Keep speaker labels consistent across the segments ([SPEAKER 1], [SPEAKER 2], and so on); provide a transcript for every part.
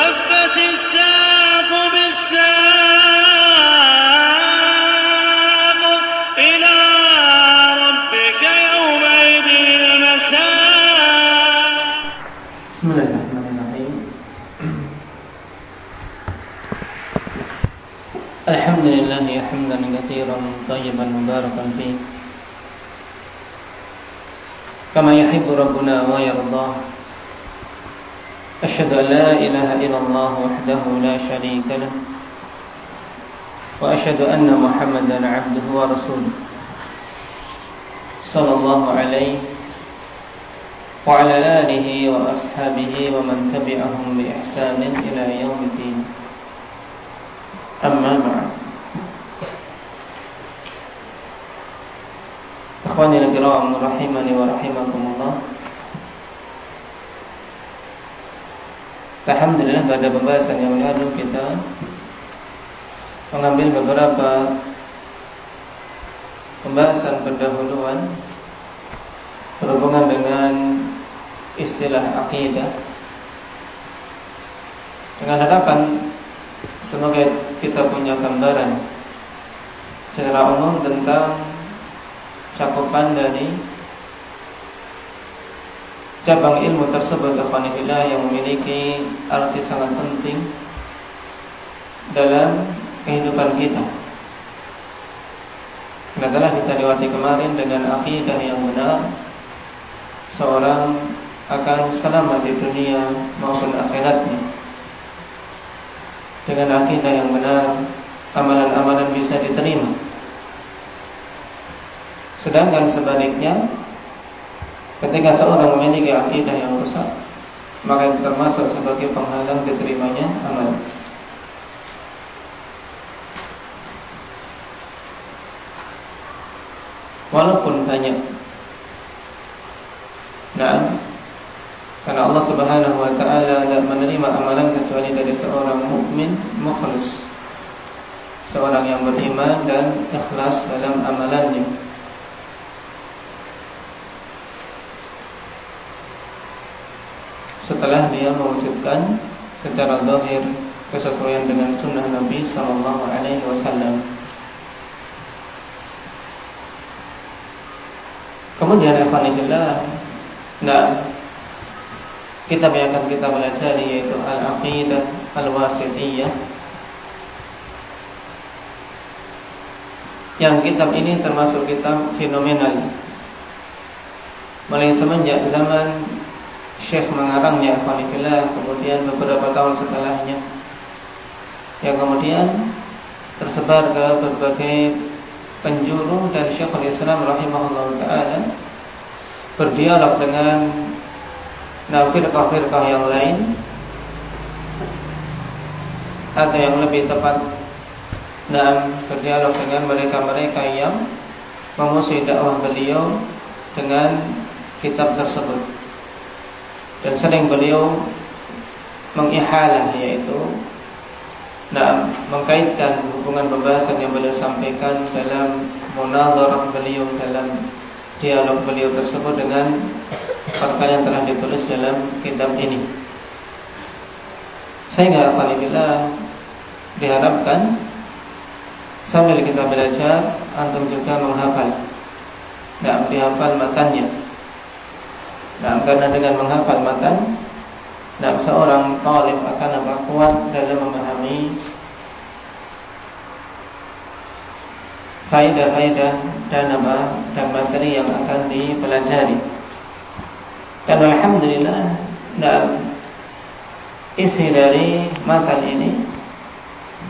[SPEAKER 1] والتفت الساق بالساق إلى ربك يومئذ المساق.
[SPEAKER 2] بسم الله الرحمن الرحيم. الحمد لله حمدا كثيرا طيبا مباركا فيه كما يحب ربنا ويرضاه. أشهد أن لا إله إلا الله وحده لا شريك له وأشهد أن محمدا عبده ورسوله صلى الله عليه وعلى آله وأصحابه ومن تبعهم بإحسان إلى يوم الدين. أما بعد. Ikhwani al-kiram rahimani wa rahimakumullah. Alhamdulillah, pada pembahasan yang lalu kita mengambil beberapa pembahasan pendahuluan berhubungan dengan istilah akidah, dengan harapan semoga kita punya gambaran secara umum tentang cakupan dari cabang ilmu tersebut, ikhwanillah, yang memiliki arti sangat penting dalam kehidupan kita. Karena telah kita lewati kemarin, dengan akidah yang benar seorang akan selamat di dunia maupun akhiratnya. Dengan akidah yang benar, amalan-amalan bisa diterima. Sedangkan sebaliknya, ketika seorang memiliki akidah yang rusak, maka itu termasuk sebagai penghalang diterimanya amal. Walaupun banyak, karena Allah Subhanahu wa ta'ala tidak menerima amalan kecuali dari seorang mukmin mukhlis, seorang yang beriman dan ikhlas dalam amalannya. Setelah dia mewujudkan secara zahir kesesuaian dengan sunnah Nabi sallallahu alaihi wasallam. Kemudian ikhwanillah, kitab yang akan kita pelajari yaitu Al-Aqidah Al-Wasithiyah. Yang kitab ini termasuk kitab fenomenal. Mulai semenjak zaman Syekh mengarangnya, ikhwanillah, kemudian beberapa tahun setelahnya, yang kemudian tersebar ke berbagai penjuru, dan Syekhul Islam rahimahullah ta'ala berdialog dengan firqah-firqah yang lain, atau yang lebih tepat berdialog dengan mereka-mereka yang memusuhi dakwah beliau dengan kitab tersebut. Dan sering beliau mengihalah, yaitu mengkaitkan hubungan pembahasan yang beliau sampaikan dalam munadharah beliau, dalam dialog beliau tersebut dengan perkara yang telah ditulis dalam kitab ini. Sehingga alhamdulillah diharapkan sambil kita belajar, antum juga menghafal, dihafal matannya. Karena dengan menghafal matan, seorang talib akan kuat dalam memahami faedah-faedah dan materi yang akan dipelajari. Dan alhamdulillah, isi dari matan ini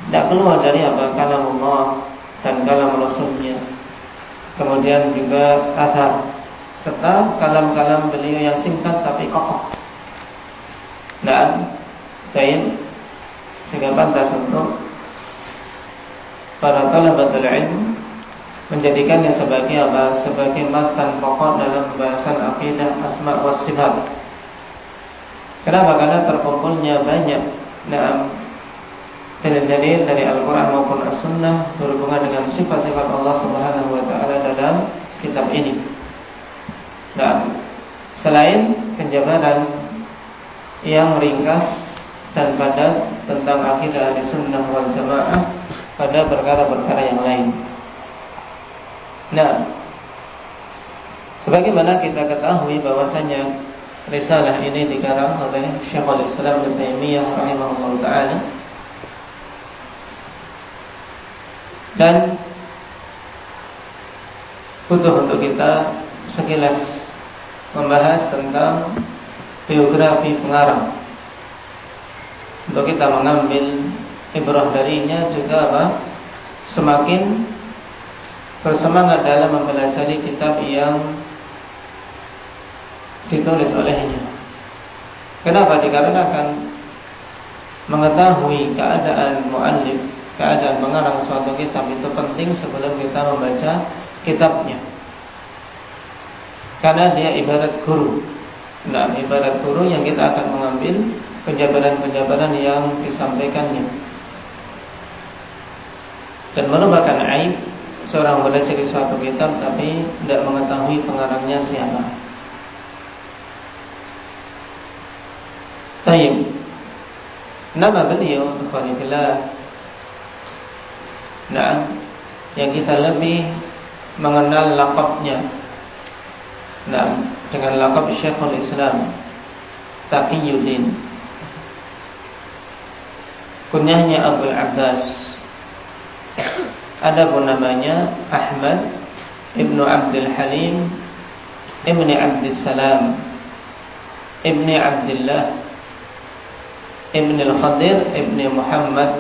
[SPEAKER 2] tidak keluar dari kalam Allah dan kalam Rasulnya, kemudian juga athar, serta kalam-kalam beliau yang singkat tapi kokoh. Sehingga pantas untuk para talabatul ilm menjadikannya sebagai sebagai matan pokok dalam pembahasan akidah asma wa sifat. Kenapa? Karena terkumpulnya banyak dalil-dalil dari Al-Quran maupun As-Sunnah berhubungan dengan sifat-sifat Allah Subhanahu wa ta'ala dalam kitab ini. Selain penjabaran yang ringkas dan padat tentang akidah Ahlussunnah wal Jamaah pada perkara-perkara yang lain. Nah, sebagaimana kita ketahui bahwasanya risalah ini dikarang oleh Syekhul Islam Ibnu Taimiyah rahimahullah taala, dan butuh untuk kita sekilas membahas tentang biografi pengarang, untuk kita mengambil ibrah darinya, juga semakin bersemangat dalam mempelajari kitab yang ditulis olehnya. Kenapa? Dikarenakan mengetahui keadaan muallif, keadaan pengarang suatu kitab itu penting sebelum kita membaca kitabnya. Karena dia ibarat guru. Nah, ibarat guru yang kita akan mengambil penjabaran-penjabaran yang disampaikannya. Dan merupakan aib seorang membaca di suatu kitab tapi tidak mengetahui pengarangnya siapa. Tayyib. Nama beliau Khalifillah. Nah, yang kita lebih mengenal laqabnya. Nah, dengan laqab Syekhul Islam Taqiyuddin. Kunyahnya Abul Abbas. Adapun namanya Ahmad Ibnu Abdul Halim Ibni Abdissalam Ibni Abdillah Ibn al-Khadir Ibn Muhammad.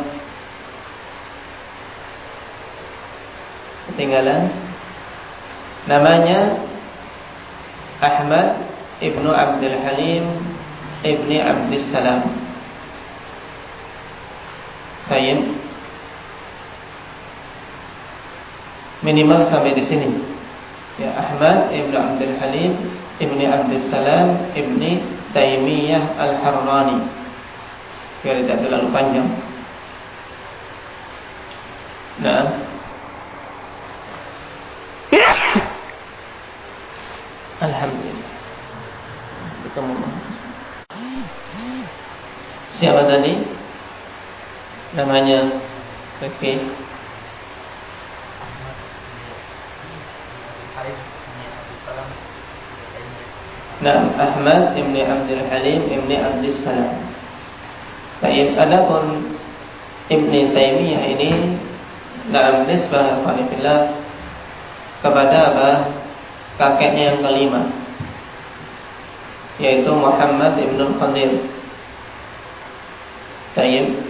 [SPEAKER 2] Ketinggalan namanya Ahmad Ibnu Abdul Halim Ibni Abdissalam. Baik, minimal sampai di sini. Ya, Ahmad Ibnu Abdul Halim Ibni Abdissalam Ibni Taimiyah Al-Harrani, biar tidak terlalu panjang. Nah, alhamdulillah bertemu. Siapa tadi? Namanya Oke. Nah, Ahmad Ibni Abdul Halim Ibni Abdissalam. Baik, adapun Ibni Taimiyah ini dalam nisbah Khalifillah kepada kakeknya yang kelima, yaitu Muhammad Ibnu Khadir. Baik.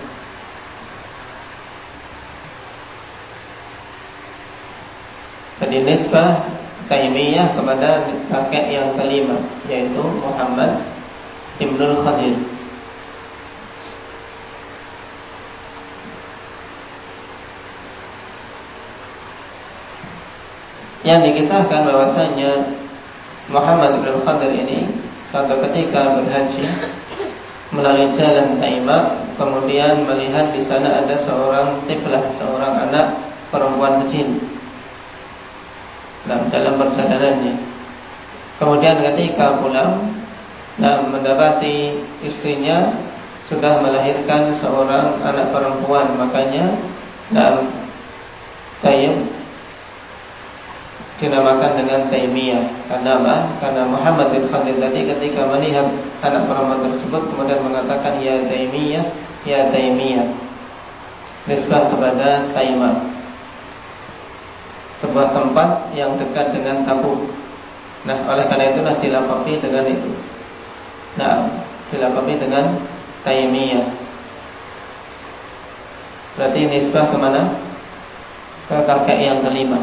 [SPEAKER 2] Jadi nisbah Taimiyah kepada kakek yang kelima, yaitu Muhammad Ibnu Khadir. Yang dikisahkan bahwasanya Muhammad bin Khadir ini suatu ketika berhaji melalui jalan Taimah, kemudian melihat di sana ada seorang tiflah, seorang anak perempuan kecil dalam perjalanannya. Kemudian ketika pulang dan mendapati istrinya sudah melahirkan seorang anak perempuan, makanya Tayyib dinamakan dengan Taimiyah. Karena apa? Karena Muhammad bin Khadir tadi ketika melihat anak perempuan tersebut kemudian mengatakan ya Taimiyah, ya Taimiyah, nisbah kepada Taimah, sebuah tempat yang dekat dengan Tabuk. Nah, oleh karena itulah dilakabi dengan itu. Nah, dilakabi dengan Taimiyah. Berarti nisbah kemana? Ke kakek yang kelima,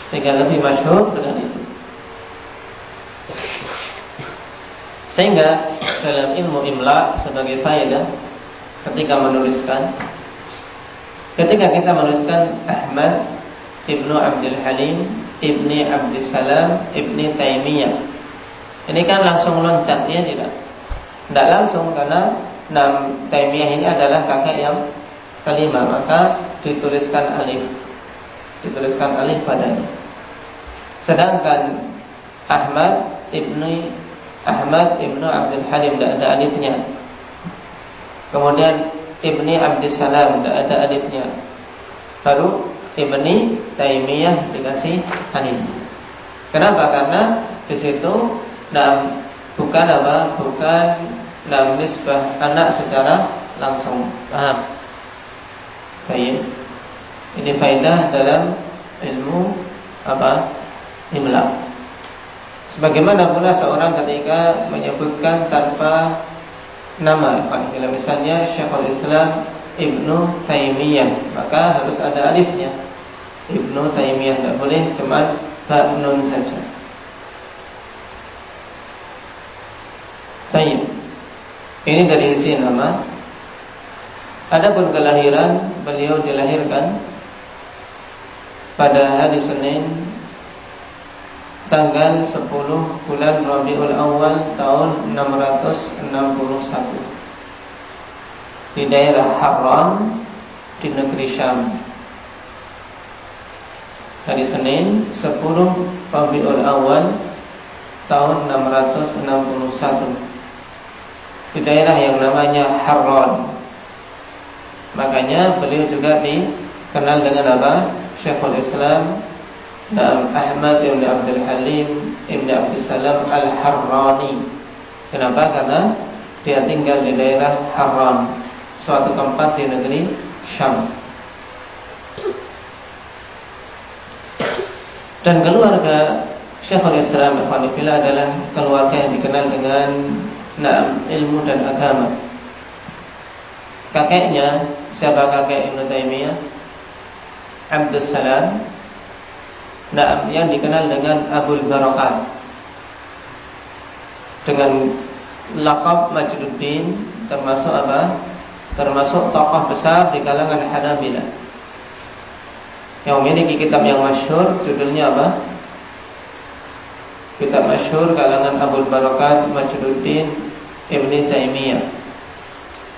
[SPEAKER 2] sehingga lebih masyhur dengan itu. Sehingga dalam ilmu imla sebagai faedah ketika kita menuliskan Ahmad Ibnu Abdul Halim Ibni Abdissalam Ibni Taimiyah, ini kan langsung loncat, ya tidak? Tidak langsung, karena Taimiyah ini adalah kakek yang kelima, maka dituliskan alif padanya. Sedangkan Ahmad Ibnu Abdul Halim tidak ada alifnya. Kemudian Ibni Abdissalam, tidak ada alifnya. Baru Ibni Taimiyah dikasih alif. Kenapa? Karena di situ bukan nisbah anak secara langsung. Paham? Baik. Ini faedah dalam ilmu imla. Sebagaimana pula seorang ketika menyebutkan tanpa nama, misalnya Syekhul Islam Ibnu Taimiyah, maka harus ada alifnya. Ibnu Taimiyah, tidak boleh cuma ba nun saja. Baik. Ini dari sisi nama. Adapun kelahiran, beliau dilahirkan pada hari Senin tanggal 10 bulan Rabiul Awal tahun 661 di daerah Harran di negeri Syam. Hari Senin 10 Rabiul Awal tahun 661 di daerah yang namanya Harran. Makanya beliau juga dikenal dengan apa? Syekhul Islam Ahmad ibn Abdul Halim ibn Abdissalam Al-Harrani. Kenapa? Karena dia tinggal di daerah Harran, suatu tempat di negeri Syam. Dan keluarga Syekhul Islam adalah keluarga yang dikenal dengan ilmu dan agama. Kakeknya, siapa kakek Ibnu Taimiyah? Abdussalam, yang dikenal dengan Abul Barakat, dengan laqab Majduddin, termasuk apa? Termasuk tokoh besar di kalangan Hanabilah, yang memiliki kitab yang masyhur, judulnya apa? Kitab masyhur kalangan Abul Barakat Majduddin Ibnu Taimiyah.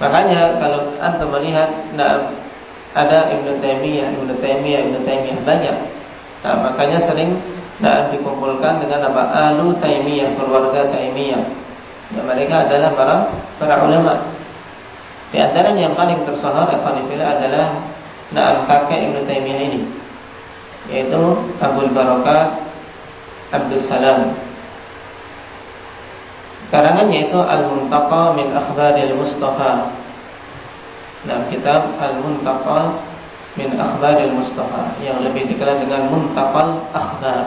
[SPEAKER 2] Makanya kalau antum melihat ada Ibnu Taimiyah banyak. Makanya sering dikumpulkan dengan apa? Alu Taimiyah, keluarga Taimiyah. Mereka adalah para ulama. Di antaranya yang paling tersohor adalah kakek Ibnu Taimiyah ini, yaitu Abul Barakat Abdussalam. Karangannya itu Al-Muntaqa min Akhbaril Mustafa. Kitab Al-Muntaqa min Akhbaril Mustafa, yang lebih dikenal dengan Muntaqal Akhbar,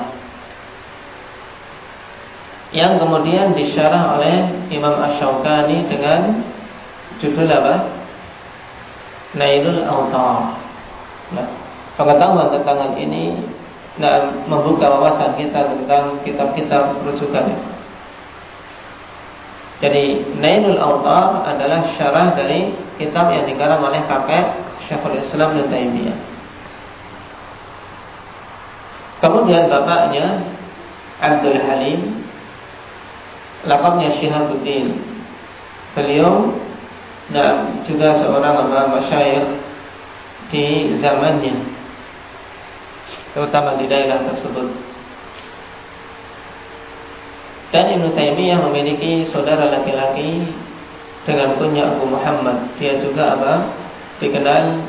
[SPEAKER 2] yang kemudian disyarah oleh Imam Asy-Syaukani dengan judul apa? Nailul Awtar. Pengetahuan tentang hal ini membuka wawasan kita tentang kitab-kitab rujukan. Jadi Nailul Awtar adalah syarah dari kitab yang dikarang oleh kakek Syekhul Islam Ibnu Taimiyah. Kemudian bapaknya Abdul Halim, laqabnya Syihabuddin. Beliau juga seorang masyayikh di zamannya, terutama di daerah tersebut. Dan Ibnu Taimiyah memiliki saudara laki-laki dengan kunyah Abu Muhammad. Dia juga dikenal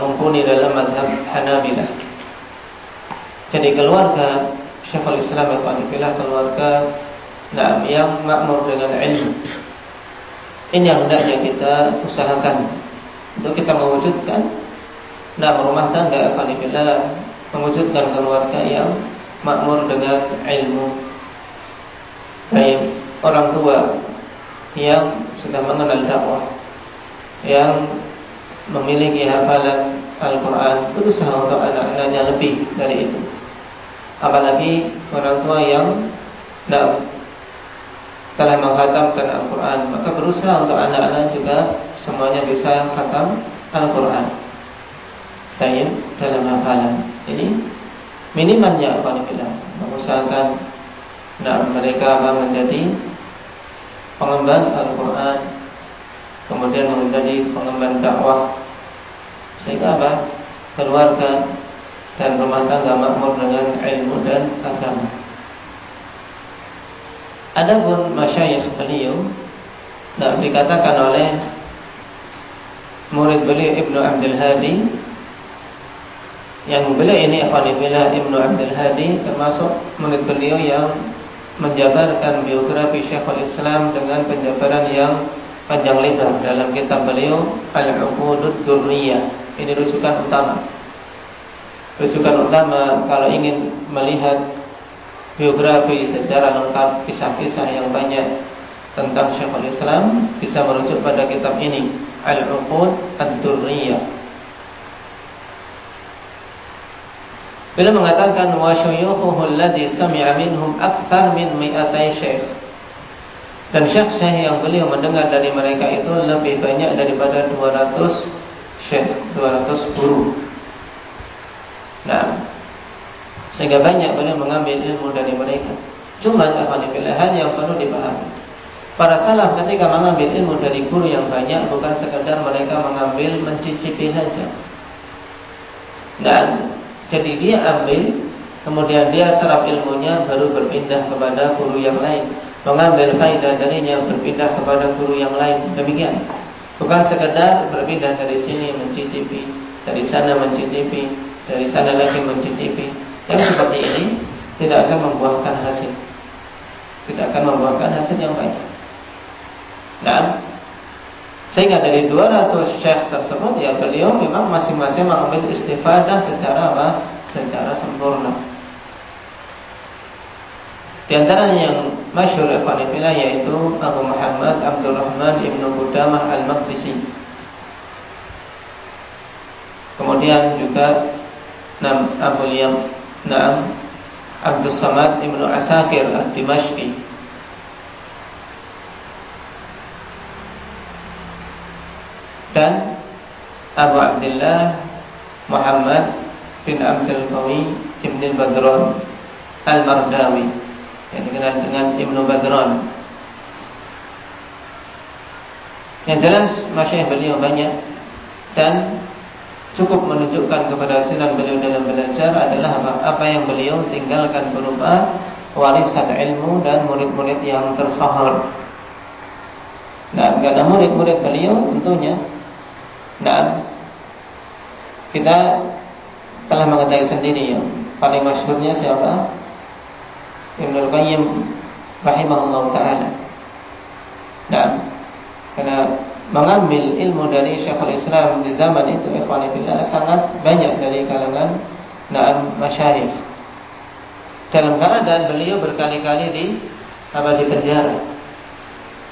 [SPEAKER 2] mumpuni dalam mazhab Hanabilah. Jadi keluarga Syekhul Islam keluarga yang makmur dengan ilmu. Ini yang hendaknya kita usahakan untuk kita mewujudkan rumah tangga mewujudkan keluarga yang makmur dengan ilmu. Baik orang tua yang sudah mengenal dakwah, yang memiliki hafalan Al-Quran, berusaha untuk anak-anaknya lebih dari itu. Apalagi orang tua yang telah menghatamkan Al-Quran, maka berusaha untuk anak-anak juga semuanya bisa khatam Al-Quran. Baik dalam hafalan. Ini minimalnya mengusahakan mereka menjadi pengemban Al-Quran, kemudian menjadi pengemban dakwah, sehingga keluarga dan rumah tangga makmur dengan ilmu dan agama. Adapun masyayikh beliau dikatakan oleh murid beliau Ibnu Abdul Hadi. Yang beliau ini Khalifillah Ibnu Abdul Hadi termasuk murid beliau yang menjabarkan biografi Syekhul Islam dengan penjabaran yang panjang lebar dalam kitab beliau Al-Uqudud Durriyah. Ini rujukan utama. Rujukan utama kalau ingin melihat biografi secara lengkap, kisah-kisah yang banyak tentang Syekhul Islam, bisa merujuk pada kitab ini Al-Uqud Ad-Durriyah. Beliau mengatakan wa syuyukhuhu alladhi sami'a minhum akthar min mi'atai syekh. Dan syekh-syekh yang beliau mendengar dari mereka itu lebih banyak daripada 200 syekh, 200 guru. Nah, sehingga banyak beliau mengambil ilmu dari mereka. Cuma hal yang perlu dipahami, para salaf ketika mengambil ilmu dari guru yang banyak bukan sekadar mereka mengambil mencicipi saja. Dan jadi dia ambil, kemudian dia serap ilmunya, baru berpindah kepada guru yang lain, mengambil faedah darinya, berpindah kepada guru yang lain. Demikian. Bukan sekadar berpindah dari sini mencicipi, dari sana mencicipi, dari sana lagi mencicipi. Yang seperti ini tidak akan membuahkan hasil. Tidak akan membuahkan hasil yang baik. Nah, sehingga dari 200 syekh tersebut, ya beliau memang masing-masing mengambil istifadah secara apa? Secara sempurna. Di antaranya yang masyhur ikhwanillah yaitu Abu Muhammad Abdurrahman Ibnu Qudamah Al-Maqdisi. Kemudian juga Abdus Samad Ibnu Asakir Ad-Dimashqi. Dan Abu Abdullah Muhammad bin Abdul Qawi Ibn Badran Al-Mardawi, yang dikenal dengan Ibnu Badran. Yang jelas masyayikh beliau banyak, dan cukup menunjukkan keberhasilan beliau dalam belajar adalah apa yang beliau tinggalkan berupa warisan ilmu dan murid-murid yang tersohor. Nah, karena murid-murid beliau tentunya, nah, kita telah mengetahui sendiri yang paling masyhurnya siapa? Ibnul Qayyim rahimahullah ta'ala. Nah, karena mengambil ilmu dari Syekhul Islam di zaman itu ikhwanillah sangat banyak dari kalangan masyayikh. Dalam keadaan beliau berkali-kali di penjara.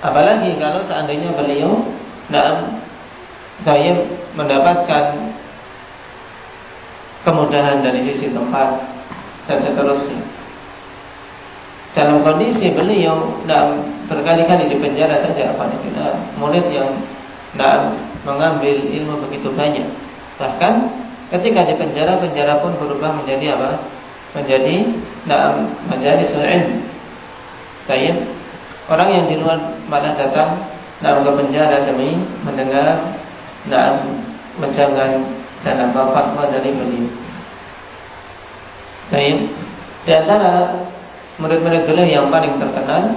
[SPEAKER 2] Apalagi kalau seandainya beliau mendapatkan kemudahan dari sisi tempat dan seterusnya. Dalam kondisi beliau berkali-kali di penjara saja, murid yang mengambil ilmu begitu banyak. Bahkan ketika di penjara, penjara pun berubah menjadi apa? Menjadi sul'in. Baik. Orang yang di luar malah datang ke penjara demi mendengar wejangan dan fatwa dari beliau. Baik. Di antara murid-murid beliau yang paling terkenal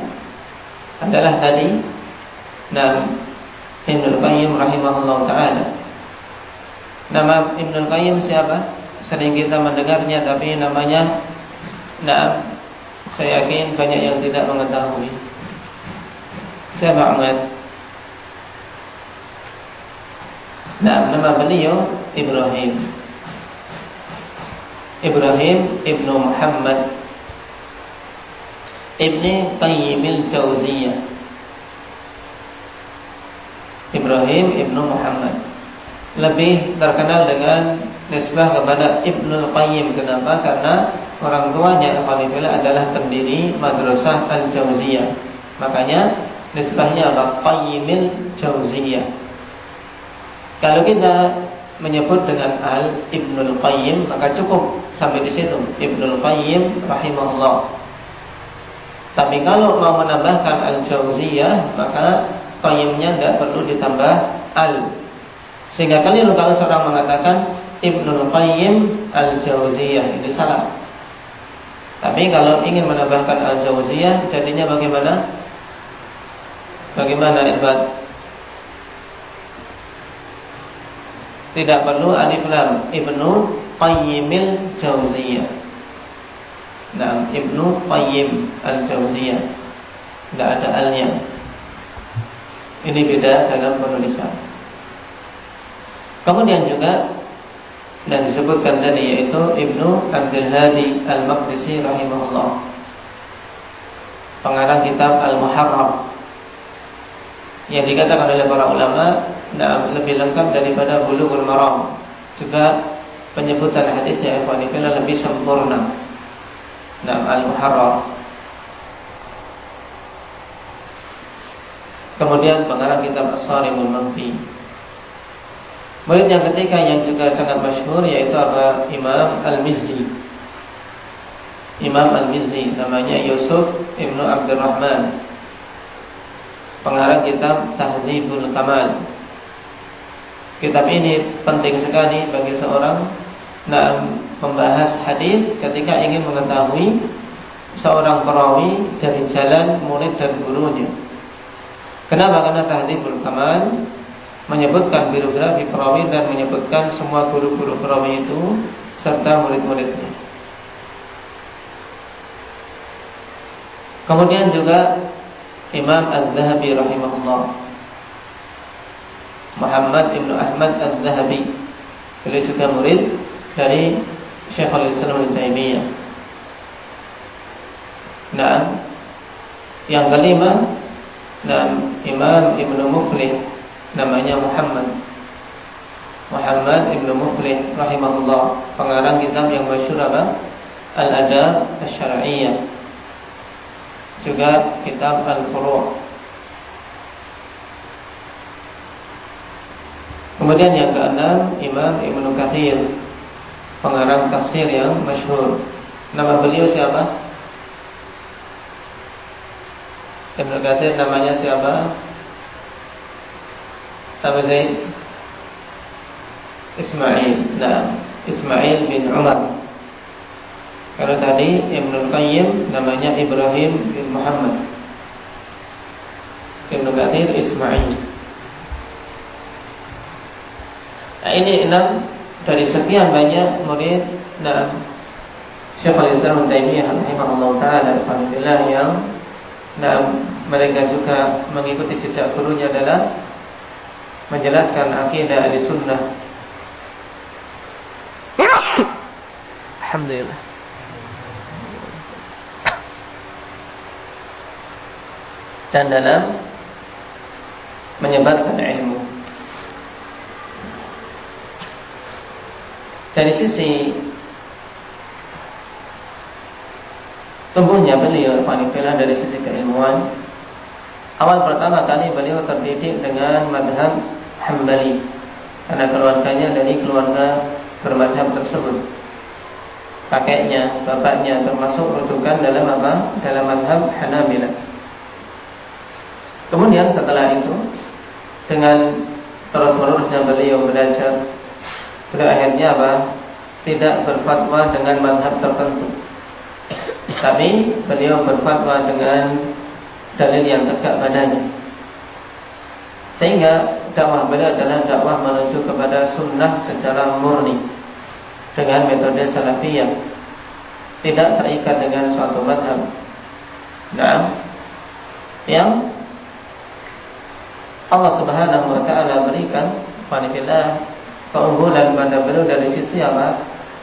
[SPEAKER 2] adalah tadi Ibnul Qayyim rahimahullah ta'ala. Nama Ibnul Qayyim siapa? Sering kita mendengarnya, tapi namanya saya yakin banyak yang tidak mengetahui. Siapa Ahmad? Nama beliau Ibrahim Ibnu Muhammad Ibni Qayyim al-Jauziyah. Ibrahim Ibnu Muhammad lebih terkenal dengan nisbah kepada Ibnul Qayyim. Kenapa? Karena orang tuanya alhamdulillah adalah pendiri Madrasah Al-Jauziyah. Makanya nisbahnya apa? Qayyimil Jauziyah. Kalau kita menyebut dengan Ibnul Qayyim, maka cukup sampai di situ, Ibnul Qayyim rahimahullah. Tapi kalau mau menambahkan Al-Jauziyah, maka Qayyimnya tidak perlu ditambah al. Sehingga kalian kalau seorang mengatakan Ibnul Qayyim Al-Jauziyah, ini salah. Tapi kalau ingin menambahkan Al-Jauziyah, jadinya bagaimana? Bagaimana Irbad? tidak perlu alif lam. Ibnu Qayyimil Jauziyah. Nah, Ibnu Qayyim Al-Jauziyah. Tidak ada alnya. Ini beda dalam penulisan. Kemudian juga dan disebutkan tadi yaitu Ibnu Abdul Hadi Al-Maqdisi rahimahullah, pengarang kitab Al-Muharrar, yang dikatakan oleh para ulama lebih lengkap daripada Bulughul Maram. Juga penyebutan hadisnya ikhwanifillah lebih sempurna. Al-Muharrar. Kemudian pengarang kitab As-Sarimul Manfi. Murid yang ketiga yang juga sangat masyhur yaitu Imam Al-Mizzi. Imam Al-Mizzi namanya Yusuf Ibnu Abdurrahman, pengarang kitab Tahdhibul Kamal. Kitab ini penting sekali bagi seorang membahas hadis ketika ingin mengetahui seorang perawi dari jalan murid dan gurunya. Kenapa? Karena Tahdhibul Kamal menyebutkan biografi perawi dan menyebutkan semua guru-guru perawi itu serta murid-muridnya. Kemudian juga Imam Az-Zahabi rahimahullah, Muhammad Ibnu Ahmad Az-Zahabi, beliau juga murid dari Syekhul Islam Ibnu Taimiyah. Nah, yang kelima, Imam Ibnu Muflih, namanya Muhammad Ibnu Muflih rahimahullah, pengarang kitab yang masyhur Al-Adab Asy-Syar'iyyah, juga kitab Al-Furu'. Kemudian yang keenam, Imam Ibnu Katsir, pengarang tafsir yang masyhur. Nama beliau siapa? Ibnu Katsir namanya siapa? Apa Zaid? Ismail. Nah, Ismail bin Umar. Kalau tadi Ibnu Qayyim namanya Ibrahim bin Muhammad. Ibnu Katsir Ismail. Nah, ini 6 dari sekian banyak murid Syekhul Islam Ibnu Taimiyah rahimahullah taala alhamdulillah yang mereka juga mengikuti jejak gurunya dalam menjelaskan akidah Ahlussunnah. Alhamdulillah. Dan dalam menyebarkan ilmu. Dari sisi tumbuhnya beliau dari sisi keilmuan, awal pertama kali beliau terdidik dengan madhab Hambali, karena keluarganya dari keluarga bermadhab tersebut. Kakeknya, bapaknya termasuk rujukan dalam dalam madhab Hanabilah. Kemudian setelah itu, dengan terus-menerusnya beliau belajar, beliau akhirnya tidak berfatwa dengan madhab tertentu, tapi beliau berfatwa dengan dalil yang tegak padanya. Sehingga dakwah beliau adalah dakwah menuju kepada sunnah secara murni dengan metode salafiyah, tidak terikat dengan suatu madhab. Nah, yang Allah Subhanahu wa taala berikan fanillah keunggulan pada beliau dari sisi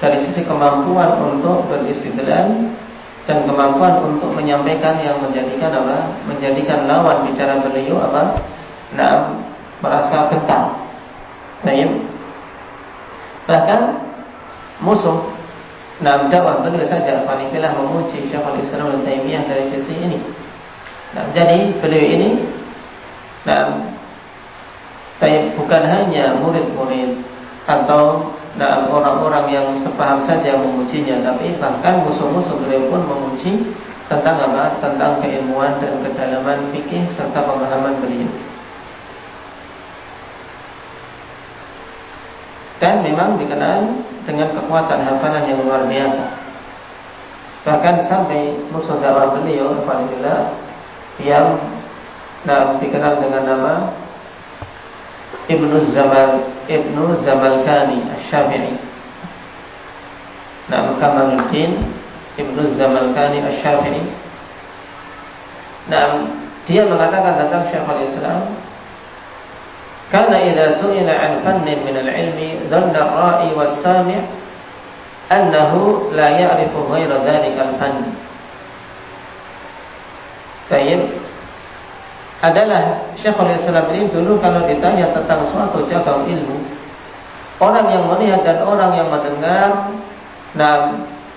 [SPEAKER 2] dari sisi kemampuan untuk beristidlal dan kemampuan untuk menyampaikan yang menjadikan lawan bicara beliau merasa gentar. Bahkan musuh dakwah beliau saja fanillah memuji Syekhul Islam Ibnu Taimiyah dari sisi ini. Jadi beliau ini bukan hanya murid-murid atau orang-orang yang sepaham saja memujinya, tapi bahkan musuh-musuh beliau pun memuji tentang tentang keilmuan dan kedalaman fikih serta pemahaman beliau. Dan memang dikenal dengan kekuatan hafalan yang luar biasa. Bahkan sampai musuh dakwah beliau alhamdulillah yang dikenal dengan nama Ibnu Zamalkani Asy-Syafi'i. Nah, Kamaluddin Ibnu Zamalkani Asy-Syafi'i. Nah, dia mengatakan tentang Syekhul Islam, kana idza su'ila 'an fannin min al-'ilmi dhanna ar-ra'i was-sami' annahu la ya'rifu ghayra dhalika al-fann. Baik, adalah Syekhul Islam ini dulu kalau ditanya tentang suatu cabang ilmu, orang yang melihat dan orang yang mendengar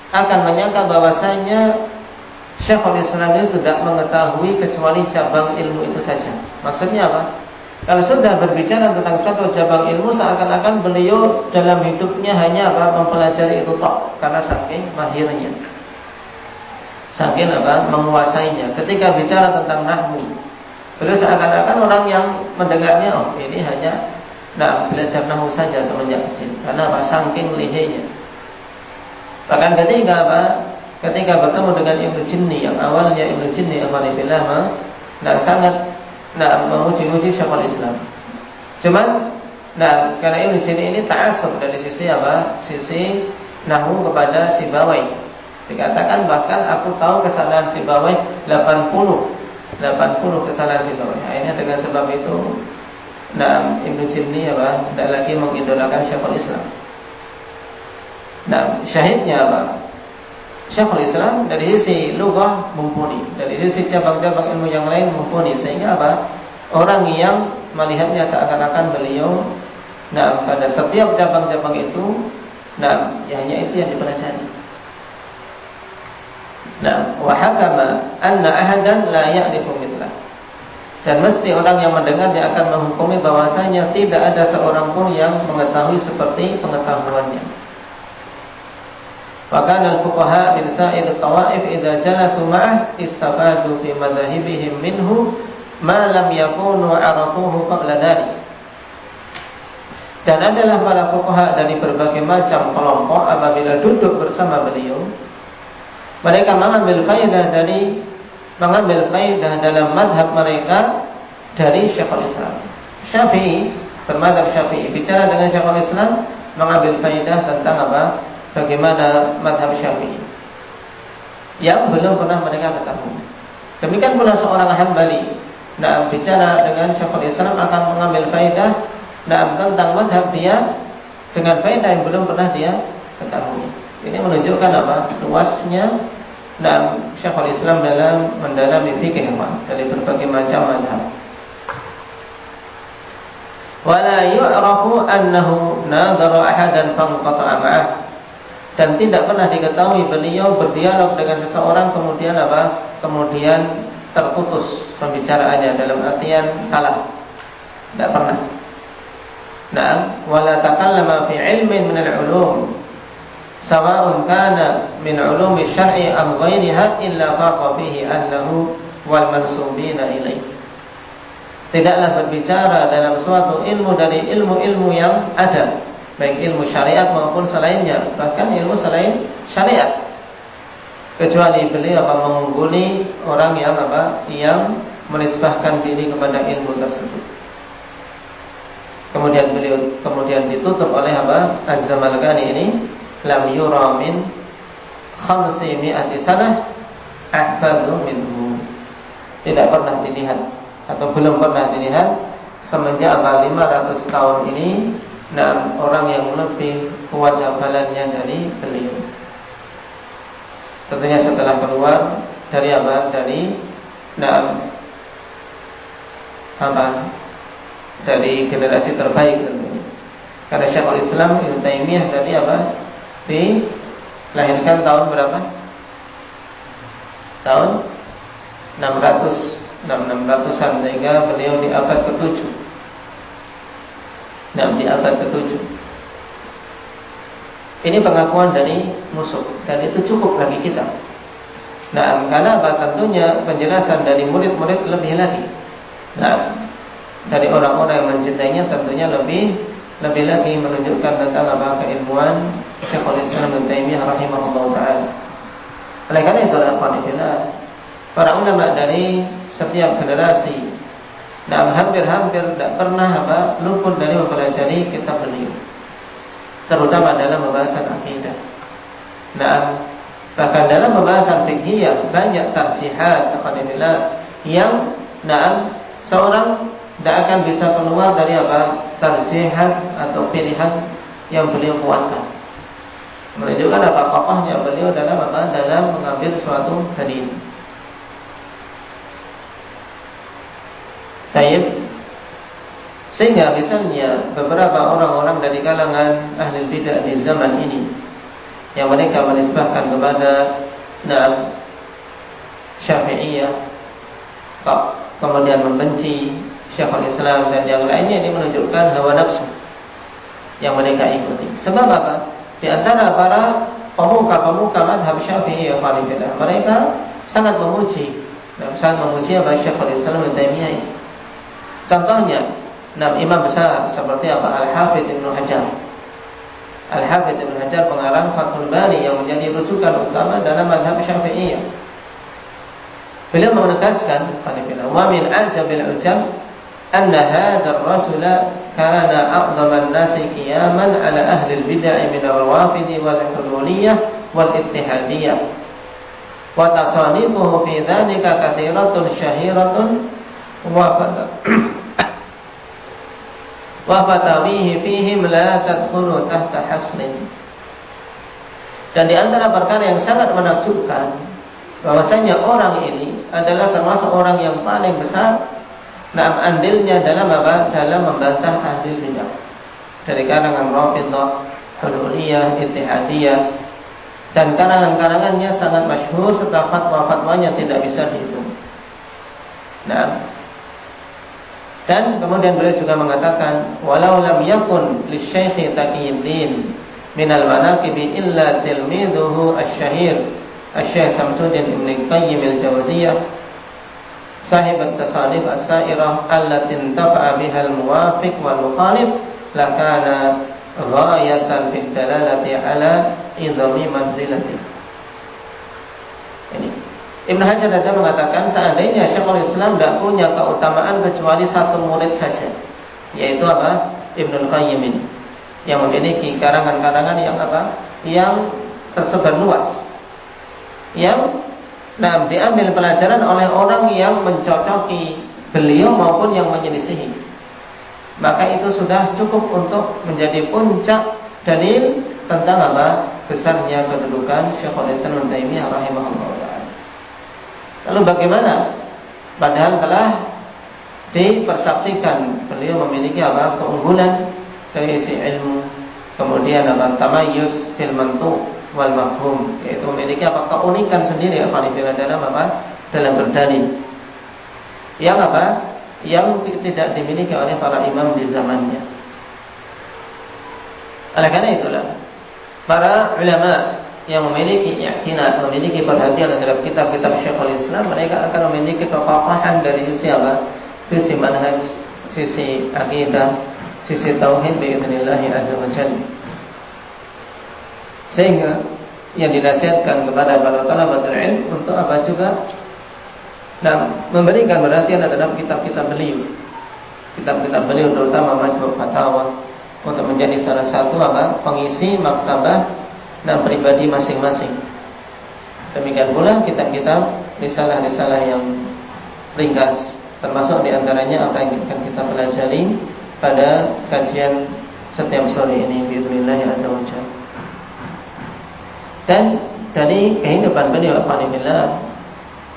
[SPEAKER 2] akan menyangka bahwasanya Syekhul Islam ini tidak mengetahui kecuali cabang ilmu itu saja. Maksudnya apa? Kalau sudah berbicara tentang suatu cabang ilmu, seakan-akan beliau dalam hidupnya hanya mempelajari itu tok, karena saking mahirnya, saking menguasainya. Ketika bicara tentang nahwu, beliau seakan-akan orang yang mendengarnya, oh ini hanya belajar nahwu saja semenjak kecil, karena saking lihainya. Bahkan ketika bertemu dengan Ibnu Jinni, yang awalnya Ibnu Jinni akhwanillah sangat memuji-muji Syekhul Islam. Cuman karena Ibnu Jinni ini ta'assub dari sisi sisi nahwu kepada Sibawai. Dikatakan bahkan aku tahu kesalahan Sibawai 80 kesalahan Sibawai. Akhirnya dengan sebab itu Ibnu Jinni tidak lagi mengidolakan Syekhul Islam. Syahidnya Syekhul Islam dari sisi lughah mumpuni, dari sisi cabang-cabang ilmu yang lain mumpuni, sehingga orang yang melihatnya seakan-akan beliau pada setiap cabang-cabang itu hanya itu yang dipelajari. Wa hakama anna ahadan la ya'rifu mithlah. Dan mesti orang yang mendengarnya akan menghukumi bahwasanya tidak ada seorang pun yang mengetahui seperti pengetahuannya. Wa kana al-fuqaha min sa'ir at-tawa'if idza jalasu ma'ah istafadu fi madhahibihim minhu ma lam yakunu 'arafuhu qabla dhalik. Dan adalah para fuqaha dari berbagai macam kelompok apabila duduk bersama beliau, mereka mengambil faedah dalam madhab mereka dari Syekhul Islam. Syafi'i, bermadhab Syafi'i, bicara dengan Syekhul Islam, mengambil faedah tentang bagaimana madhab Syafi'i yang belum pernah mereka ketahui. Demikian pula seorang Hambali, bicara dengan Syekhul Islam akan mengambil faedah tentang madhab dia dengan faedah yang belum pernah dia ketahui. Ini menunjukkan luasnya Syekhul Islam dalam mendalami fikih dari berbagai macam madhab. Wala yu'rafu annahu nadhara ahadan fanqata'a ma'ah. Dan tidak pernah diketahui beliau berdialog dengan seseorang kemudian kemudian terputus pembicaraannya, dalam artian kalah. Tidak pernah. Wala takallama fi ilmin min al-ulum sawa'un kana min ulumi syar'i am ghairiha illa faqa fihi ahlahu wal mansubina ilaih. Tidaklah berbicara dalam suatu ilmu dari ilmu-ilmu yang ada, baik ilmu syariat maupun selainnya, bahkan ilmu selain syariat, kecuali beliau mengungguli orang yang yang menisbahkan diri kepada ilmu tersebut. Kemudian ditutup oleh Az-Zamalkani ini, lam yura min 500 sanah ahfadhu minhu. Tidak pernah dilihat atau belum pernah dilihat semenjak 500 tahun ini orang yang lebih kuat hafalannya dari beliau. Tentunya setelah keluar dari dari generasi terbaik tentunya. Karena Syekhul Islam Ibnu Taimiyah tadi dilahirkan tahun berapa? Tahun 600-an, sehingga beliau di abad ke-7. Di abad ke-7. Ini pengakuan dari musuh, dan itu cukup bagi kita. Karena tentunya penjelasan dari murid-murid lebih lagi. Dari orang-orang yang mencintainya tentunya lebih lagi menunjukkan tentang keilmuan Syekhul Islam Ibnu Taimiyah rahimahullah taala. Oleh karena itu, para ulama dari setiap generasi Nah, hampir-hampir tidak pernah luput dari mempelajari kitab beliau, terutama dalam pembahasan akidah. Nah, bahkan dalam pembahasan fiqhiyah banyak tarjihat yang seorang tidak akan bisa keluar dari tarjihat atau pilihan yang beliau kuatkan. Menunjukkan kokohnya beliau dalam mengambil suatu dalil. Taib. Sehingga misalnya beberapa orang-orang dari kalangan ahli bidah di zaman ini yang mereka menisbahkan kepada Syafi'iyah, kemudian membenci Syekhul Islam dan yang lainnya, ini menunjukkan hawa nafsu yang mereka ikuti. Sebab apa? Di antara para pemuka-pemuka madhab Syafi'iyah, mereka sangat memuji Syekhul Islam Ibnu Taimiyah. Contohnya, imam besar seperti Al-Hafidz Ibnu Hajar. Al-Hafidz Ibnu Hajar pengarang Fathul Bari yang menjadi rujukan utama dalam mazhab Syafi'iyah. Beliau menegaskan, wa min ajabil ujab anna hadzal rajula kana a'dhaman nasi qiyaman ala ahli al-bid'ah min al-rawafid wal hululiyah wal ittihadiyah. Wa tasanifuhu fi dzalika katsiratun syahiratun wa fatawihi fihim la tadkhulu tahta haslin. Dan di antara perkara yang sangat menakjubkan, bahwasanya orang ini adalah termasuk orang yang paling besar andilnya dalam membantah ahli bidah dari kalangan Rafidhah, Hululiyah, Ittihadiyah, dan karangan-karangannya sangat masyhur serta fatwa-fatwanya tidak bisa dihitung. Dan kemudian beliau juga mengatakan, walau lam yakun lisyaikh Taqiyuddin minal manaqib illa tilmidhuhu asy-syahir Asy-Syaikh Samsuddin Ibnu Qayyim al-Jauziyah sahib at-tasanif as-sairah allati intafa'a biha al-muwafiq wal mukhalif lakana ghayatan fid dalalati ala idhami manzilati. Ini Ibnu Hajar saja mengatakan seandainya Syekhul Islam tidak punya keutamaan kecuali satu murid saja, yaitu Ibnu Qayyim ini, yang memiliki karangan-karangan yang tersebar luas, yang diambil pelajaran oleh orang yang mencocoki beliau maupun yang menyelisihi, maka itu sudah cukup untuk menjadi puncak dalil tentang besarnya kedudukan Syekhul Islam Ibnu Taimiyah rahimahullah. Lalu bagaimana? Padahal telah dipersaksikan beliau memiliki keunggulan dari sisi ilmu, kemudian tamayyuz fil mantuq wal mafhum, yaitu memiliki keunikan sendiri dalam berdalil yang tidak dimiliki oleh para imam di zamannya. Oleh karena itulah para ulama yang memiliki i'tinad, memiliki perhatian terhadap kitab-kitab Syekhul Islam, mereka akan memiliki kekokohan dari sisi sisi manhaj, sisi akidah, sisi tauhid bi'idznillah azza wa jalla. Sehingga yang dinasihatkan kepada para talabatul ilm untuk juga memberikan perhatian terhadap kitab-kitab beliau. Kitab-kitab beliau terutama Majmu' Fatawa untuk menjadi salah satu pengisi maktabah dan pribadi masing-masing. Demikian pula kitab-kitab risalah-risalah yang ringkas, termasuk diantaranya apa yang akan kita pelajari pada kajian setiap sore ini biidznillah azza wa jalla. Dan dari kehidupan beliau alhamdulillah,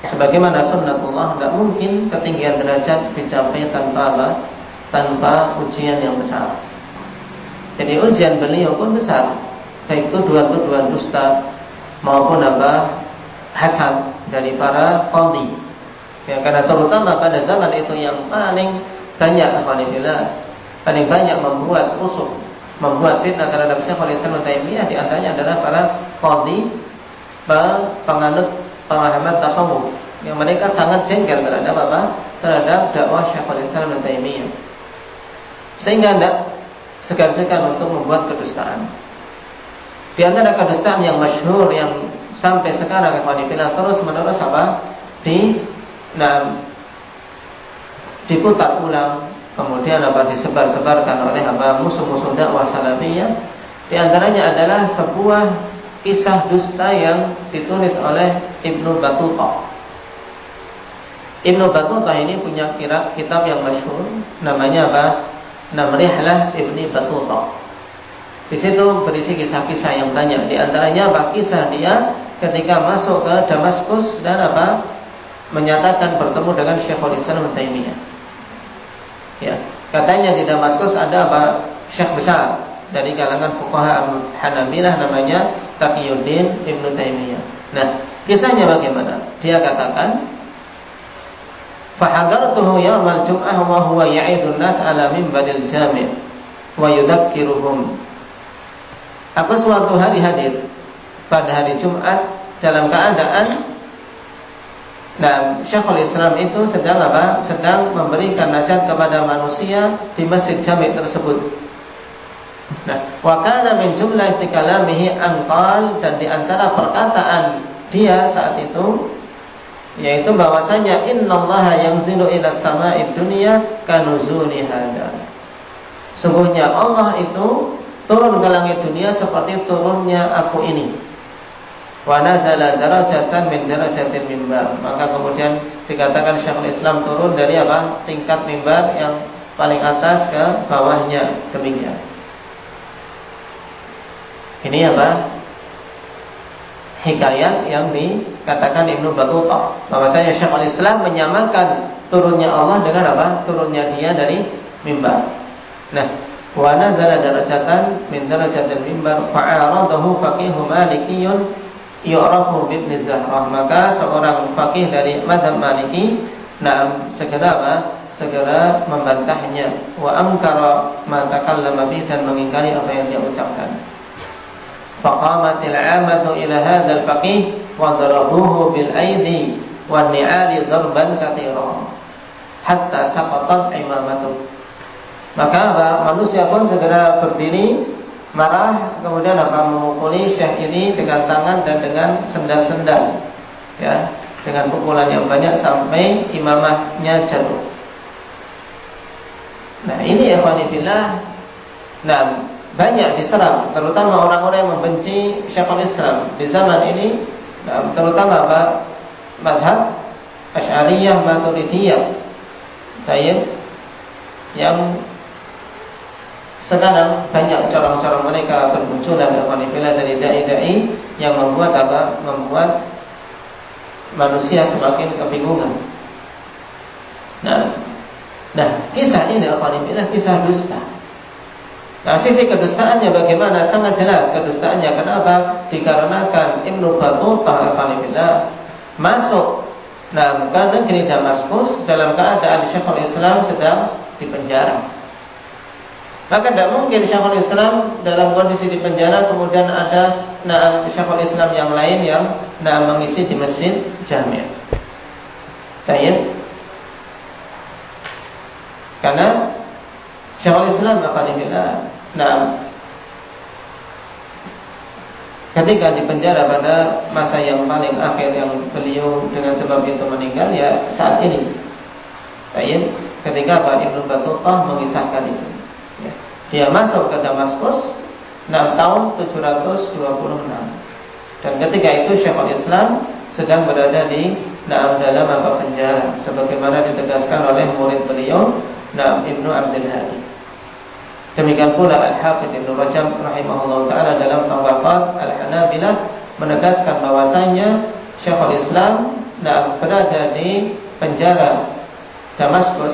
[SPEAKER 2] sebagaimana sunnatullah, tidak mungkin ketinggian derajat dicapai tanpa ujian yang besar. Jadi ujian beliau pun besar, baik tuduhan-tuduhan dusta maupun hasad dari para qadhi. Ya, karena terutama pada zaman itu yang paling banyak paling banyak membuat rusuh, membuat fitnah terhadap Syekhul Islam Ibnu Taimiyah, di antaranya adalah para qadhi, penganut pemahaman tasawuf, yang mereka sangat jengkel terhadap dakwah Syekhul Islam Ibnu Taimiyah, sehingga tidak segan-segan untuk membuat kedustaan. Di antara kedustaan yang masyhur yang sampai sekarang terus menerus diputar ulang, kemudian disebar-sebarkan oleh musuh-musuh dakwah salafiyah. Di antaranya adalah sebuah kisah dusta yang ditulis oleh Ibnu Battutah. Ibnu Battutah ini punya kitab yang masyhur, namanya Rihlah Ibni Battutah. Di situ berisi kisah-kisah yang banyak. Di antaranya kisah dia ketika masuk ke Damaskus dan menyatakan bertemu dengan Syekhul Islam Ibnu Taimiyah. Ya, katanya di Damaskus ada syekh besar dari kalangan fuqaha Hanabilah namanya Taqiyuddin Ibnu Taimiyah. Nah, kisahnya bagaimana? Dia katakan, "Fahadartuhu yaumal jum'ah wa huwa ya'idun nas 'ala mimbaril jami' wa yudhakkiruhum." Aku suatu hari hadir pada hari Jumat dalam keadaan Syekhul Islam itu sedang memberikan nasihat kepada manusia di masjid jami' tersebut. Wa kana min jumlah kalamihi anqal, dan di antara perkataan dia saat itu yaitu bahwasanya innallaha yanzilu ila sama'id dunya kanuzuli hada. Sungguhnya Allah itu turun ke langit dunia seperti turunnya aku ini. Wa nazala darajatan min darajatil mimbar. Maka kemudian dikatakan Syekhul Islam turun dari tingkat mimbar yang paling atas ke bawahnya, demikian. Ini hikayat yang dikatakan Ibnu Battutah, bahwasanya Syekhul Islam menyamakan turunnya Allah dengan turunnya dia dari mimbar. Wa nazala darajatan min darajatil mimbar fa'aradahu faqihun malikiyun yu'rafu bi Ibn Zahrah. Maka seorang faqih dari mazhab Maliki segera membantahnya, wa ankara ma takallama bi, dan mengingkari apa yang dia ucapkan. Faqamatil 'amatu ila hadzal faqih wa darabuhu bil aidi wan ni'ali darban katsira hatta saqatat imamatuh. Maka manusia pun segera berdiri marah, kemudian memukuli syekh ini dengan tangan dan dengan sendal-sendal, ya, dengan pukulan yang banyak sampai imamahnya jatuh. Ini ikhwani fillah, banyak diserang, terutama orang-orang yang membenci Syekhul Islam di zaman ini, terutama mazhab Asy'ariyah Maturidiyah, yang sekarang banyak corong-corong mereka bermunculan dari dai-dai yang membuat manusia semakin kebingungan. Kisah ini kisah dusta. Sisi kedustaannya bagaimana? Sangat jelas kedustaannya. Kenapa? Dikarenakan Ibnu Battutah masuk ke negeri Damaskus dalam keadaan Syekhul Islam sedang dipenjara. Maka tidak mungkin Syekhul Islam dalam kondisi di penjara kemudian ada Syekhul Islam yang lain yang mengisi di masjid jami'. Karena Syekhul Islam ketika di penjara pada masa yang paling akhir yang beliau dengan sebab itu meninggal, ya saat ini. Ketika Ibnu Battutah mengisahkan itu. Dia masuk ke Damaskus tahun 726. Dan ketika itu Syekhul Islam sedang berada di dalam penjara, sebagaimana ditegaskan oleh murid beliau Ibnu Abdul Hadi. Demikian pula Al-Hafidz Ibnu Rajab rahimahullah taala dalam Tabaqat Al-Hanabilah menegaskan bahwasanya Syekhul Islam berada di penjara Damaskus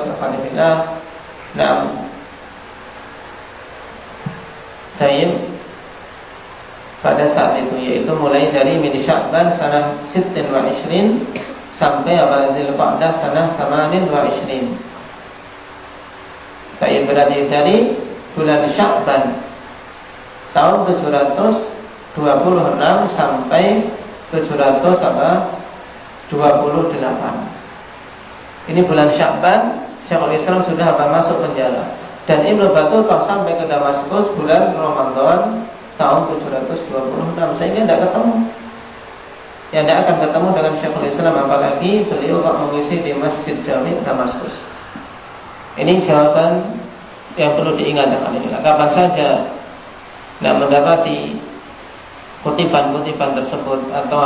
[SPEAKER 2] pada saat itu, yaitu mulai dari min Sya'ban sanah 26 sampai Dzulqa'dah sanah 28. Berarti dari bulan Sya'ban tahun 726 sampai 728. Ini bulan Sya'ban Syekhul Islam sudah masuk penjara. Dan Ibnu Battutah sampai ke Damaskus bulan Ramadan tahun 726, sehingga tidak ketemu. Ya, tidak akan ketemu dengan Syekhul Islam, apalagi beliau mengisi di Masjid Jami' Damaskus. Ini jawaban yang perlu diingat. Kapan saja mendapati kutipan-kutipan tersebut atau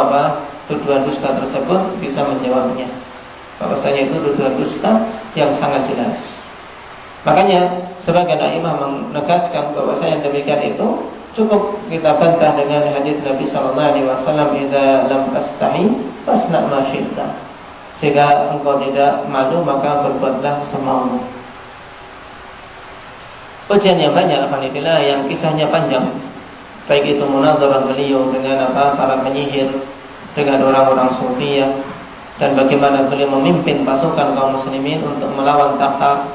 [SPEAKER 2] tuduhan dusta tersebut, bisa menjawabnya. Bahwasanya itu tuduhan dusta yang sangat jelas. Makanya sebagian imam menegaskan bahwasanya demikian itu cukup kita bantah dengan hadis Nabi sallallahu alaihi wasallam, "Idza lam tastahi fasna ma syi'ta." Jika engkau tidak malu, maka berbuatlah semaumu. Ujian yang banyak, alhamdulillah, yang kisahnya panjang. Baik itu munadharah beliau dengan para penyihir, dengan orang-orang sufiyah, dan bagaimana beliau memimpin pasukan kaum muslimin untuk melawan Tatar,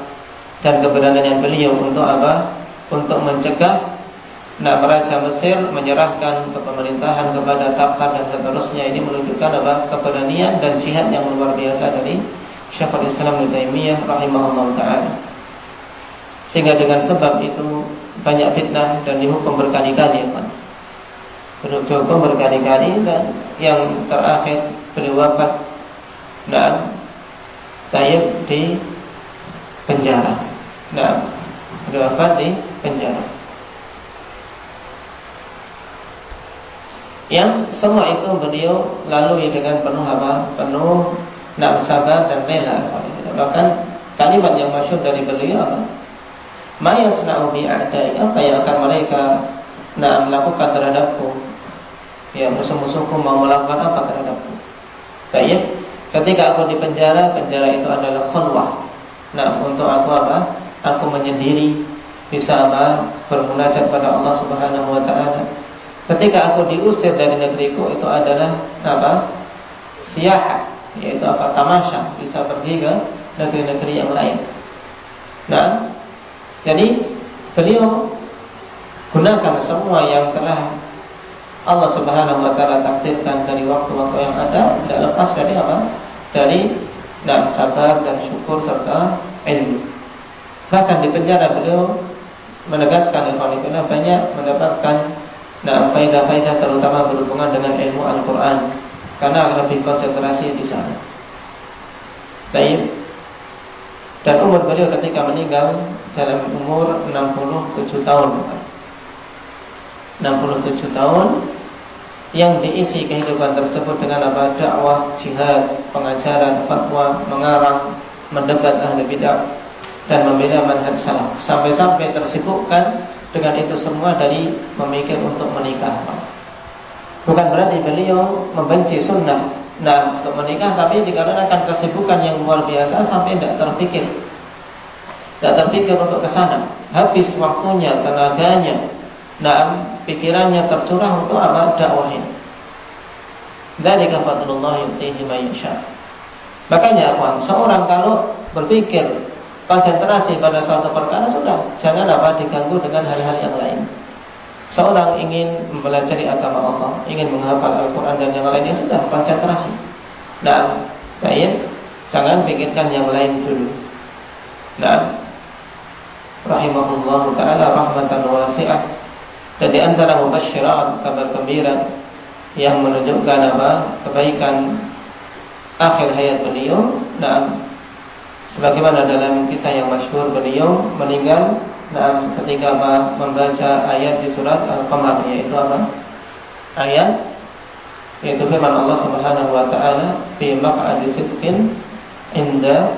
[SPEAKER 2] dan keberanian beliau untuk untuk mencegah Raja Mesir menyerahkan kepemerintahan kepada Tatar dan seterusnya. Ini menunjukkan keberanian dan jihad yang luar biasa dari Syekhul Islam Ibnu Taimiyah rahimahullah taala. Sehingga dengan sebab itu banyak fitnah dan dihukum berkali-kali, dihukum berkali-kali, dan yang terakhir beliau wafat tayyib di penjara. Beliau wafat di penjara. Yang semua itu beliau lalui dengan penuh penuh sabar dan rela. Bahkan kalimat yang masyhur dari beliau, "Ma yasna'u bi a'da'i," apa yang akan mereka melakukan terhadapku? Ya, musuh-musuhku mau melakukan apa terhadapku? Baik, ketika aku di penjara, penjara itu adalah khulwah. Untuk aku Aku menyendiri, bisa bermunajat pada Allah Subhanahu wa taala. Ketika aku diusir dari negeriku, itu adalah siyahah, yaitu tamasya, bisa pergi ke negeri-negeri yang lain. Jadi beliau gunakan semua yang telah Allah Subhanahu wa taala takdirkan dari waktu-waktu yang ada, tidak lepas dari Dari sabar dan syukur serta ilmu. Bahkan di penjara beliau menegaskan banyak mendapatkan faedah-faedah terutama berhubungan dengan ilmu Al-Quran, karena lebih konsentrasi di sana. Baik. Dan umur beliau ketika meninggal dalam umur 67 tahun. 67 tahun yang diisi kehidupan tersebut dengan dakwah, jihad, pengajaran, fatwa, mengarang, mendebat ahli bid'ah, dan membela manhaj salaf. Sampai-sampai tersibukkan dengan itu semua dari memikir untuk menikah. Bukan berarti beliau membenci sunnah untuk menikah, tapi dikarenakan kesibukan yang luar biasa sampai tidak terpikir untuk ke sana. Habis waktunya, tenaganya, pikirannya tercurah untuk dakwahin. Dzalika fadlullah yu'tihi man yasha. Makanya seorang kalau berpikir konsentrasi pada suatu perkara, sudah, jangan diganggu dengan hal-hal yang lain. Seorang ingin mempelajari agama Allah, ingin menghafal Al-Quran dan yang lainnya, sudah, konsentrasi. Baik, jangan pikirkan yang lain dulu. Rahimahullah ta'ala rahmatan wasi'ah. Dan di antara mubasyirat, kabar gembira yang menunjukkan kebaikan akhir hayat beliau, sebagaimana dalam kisah yang masyhur, beliau meninggal ketika membaca ayat di surat Al-Qamar, yaitu yaitu firman Allah Subhanahu wa taala, fi maq'adi sidqin inda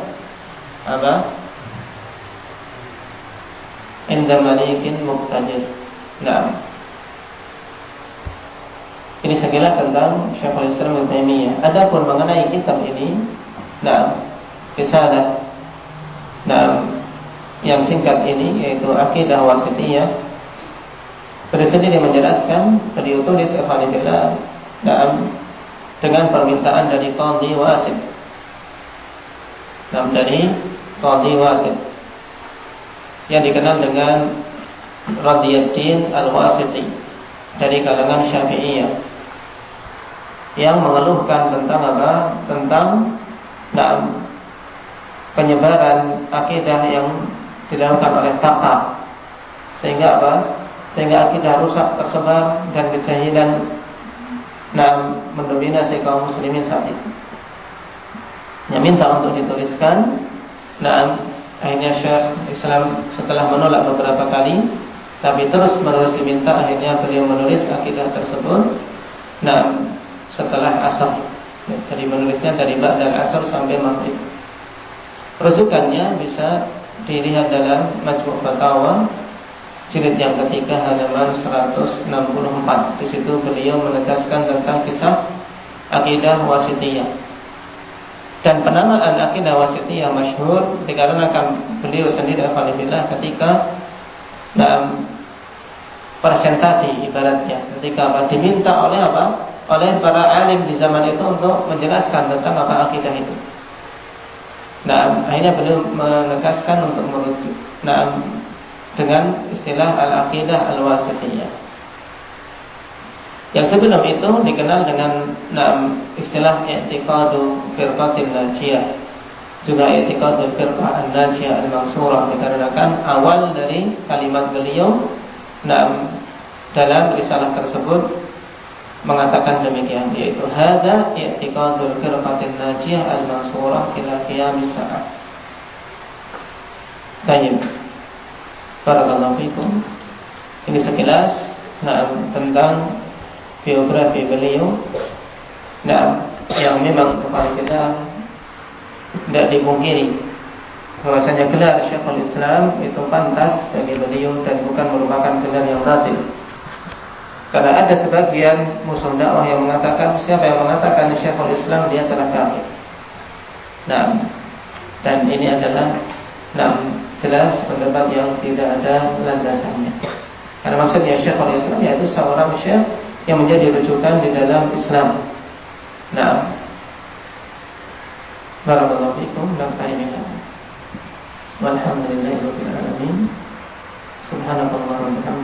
[SPEAKER 2] inda malikin muqtadir. Ini sekilas tentang Syekhul Islam Ibnu Taimiyah. Adapun mengenai kitab ini, risalah yang singkat ini, yaitu Aqidah Wasithiyah, beliau sendiri menjelaskan, beliau tulis ikhwanillah dengan permintaan dari Qadhi Wasit. Dari Qadhi Wasit yang dikenal dengan Radiyuddin Al-Wasiti dari kalangan Syafi'iyah, yang mengeluhkan tentang penyebaran akidah yang dilakukan oleh Tatar, sehingga akidah rusak, tersebar, dan kejahilan mendominasi kaum muslimin saat itu. Yang minta untuk dituliskan Akhirnya Syekh Islam setelah menolak beberapa kali, tapi terus menerus diminta, akhirnya beliau menulis akidah tersebut. Nah, setelah asar, jadi menulisnya dari ba'dal asar sampai maghrib. Rujukannya bisa dilihat dalam Majmu' Fatawa jilid yang ketiga halaman 164. Di situ beliau menegaskan tentang kisah akidah wasitiyah. Dan penamaan akidah wasitiyah masyhur dikarenakan beliau sendiri alhamdulillah ketika dalam presentasi ibaratnya, ketika diminta oleh oleh para alim di zaman itu untuk menjelaskan tentang apa akidah itu. Nah, akhirnya beliau menegaskan untuk merujuk dengan istilah al-aqidah al-wasitiyah. Yang sebelum itu dikenal dengan istilah i'tiqadu firqatin najiyah, juga i'tiqadu firqah an-najiyah al-mansurah, dikarenakan awal dari kalimat beliau dalam risalah tersebut mengatakan demikian, yaitu hadza i'tiqadul firqatin najiyah al-mansurah ila qiyamis sa'ah. Baik. Barakallahu fikum. Ini sekilas tentang biografi beliau. Yang memang kepada kita tidak dipungkiri bahwasanya gelar Syekhul Islam itu pantas bagi beliau dan bukan merupakan gelar yang batil. Karena ada sebagian musuh dakwah yang mengatakan, siapa yang mengatakan Syekhul Islam dia telah kafir. Dan ini adalah jelas pendapat yang tidak ada landasannya. Karena maksudnya Syekhul Islam yaitu seorang syekh yang menjadi rujukan di dalam Islam. Barakallahu fikum. Walhamdulillahirabbil alamin. Subhanallah wa bihamdihi.